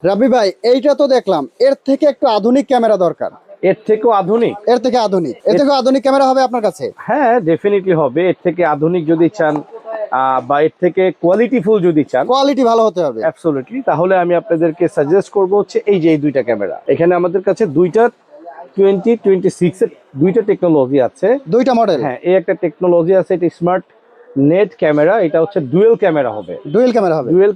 রাবি ভাই, এইটা তো দেখলাম, এর থেকে একটু আধুনিক ক্যামেরা দরকার। এর থেকেও আধুনিক? এর থেকে আধুনিক ক্যামেরা হবে আপনার কাছে? হ্যাঁ, ডেফিনেটলি হবে। এর থেকে আধুনিক যদি চান বা এর থেকে কোয়ালিটিফুল যদি চান, কোয়ালিটি ভালো হতে হবে। অ্যাবসলিউটলি, তাহলে আমি আপনাদেরকে সাজেস্ট করব হচ্ছে এই যে এই দুইটা ক্যামেরা। এখানে আমাদের কাছে দুইটা 2026 এর দুইটা টেকনোলজি আছে। দুইটা মডেল? হ্যাঁ, এই একটা টেকনোলজি আছে, এটা স্মার্ট নেট ক্যামেরা। এটা হচ্ছে ডুয়েল ক্যামেরা হবে। ডুয়েল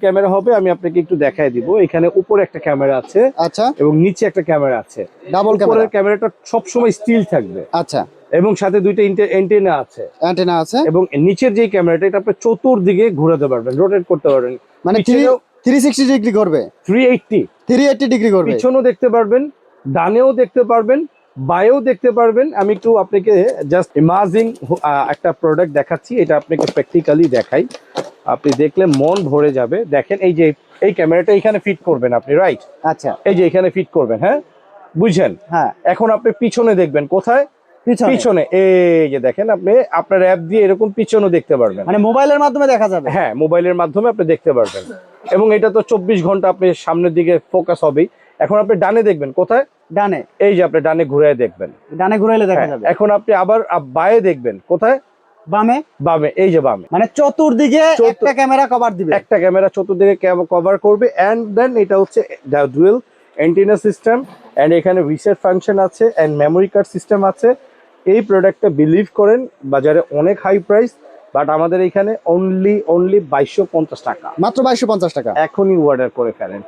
ক্যামেরা হবে, আমি আপনাকে একটু দেখাই দিব। এখানে উপরে একটা ক্যামেরা আছে, আচ্ছা, এবং নিচে একটা ক্যামেরা আছে। Double camera. উপরের ক্যামেরাটা সবসময় স্টিল থাকবে, আচ্ছা, এবং সাথে দুইটা অ্যান্টেনা আছে। অ্যান্টেনা আছে। এবং নিচের যে ক্যামেরাটা, এটা আপনি চতুর্দিকে ঘোরাতে পারবেন, রোটেট করতে পারবেন। মানে 360 ডিগ্রি করবে? 380 ডিগ্রি করবে। পিছনেও দেখতে পারবেন, ডানেও দেখতে পারবেন, বায়েও দেখতে পারবেন। আমি একটু আপনাকে জাস্ট ইমাজিং একটা প্রোডাক্ট দেখাচ্ছি, এটা আপনাকে প্র্যাকটিক্যালি দেখাই, আপনি দেখলে মন ভরে যাবে। দেখেন, এই যে এই ক্যামেরাটা এখানে ফিট করবেন আপনি, রাইট? আচ্ছা, এই যে এখানে ফিট করবেন, হ্যাঁ, বুঝছেন? হ্যাঁ। এখন আপনি পিছনে দেখবেন, কোথায়? পিছনে। এই যে দেখেন, আপনি আপনার অ্যাপ দিয়ে এরকম পিছনেও দেখতে পারবেন, মানে মোবাইলের মাধ্যমে দেখা যাবে? হ্যাঁ, মোবাইলের মাধ্যমে আপনি দেখতে পারবেন। এবং এটা তো 24 ঘন্টা আপনি সামনের দিকে ফোকাস হবেই। এখন আপনি ডানে দেখবেন, কোথায়? ডানে। এই যে আপনি ডানে ঘুরে দেখবেন, ডানে ঘুরাইলে দেখা হ্যাঁ। যাবে। এখন আপনি আবার বায়ে দেখবেন, কোথায়? বামে। বামে, এই যে বামে। মানে চতুর্দিকে একটা ক্যামেরা কভার দিবে? একটা ক্যামেরা চতুর্দিকে কভার করবে। এন্ড দেন এটা হচ্ছে ডুয়েল অ্যান্টেনা সিস্টেম, এন্ড এখানে রিসেট ফাংশন আছে, এন্ড মেমোরি কার্ড সিস্টেম আছে। এই প্রোডাক্টটা বিলিভ করেন বাজারে অনেক হাই প্রাইস, বাট আমাদের এখানে অনলি 2250 টাকা। মাত্র 2250 টাকা? এখনই অর্ডার করে ফেলেন।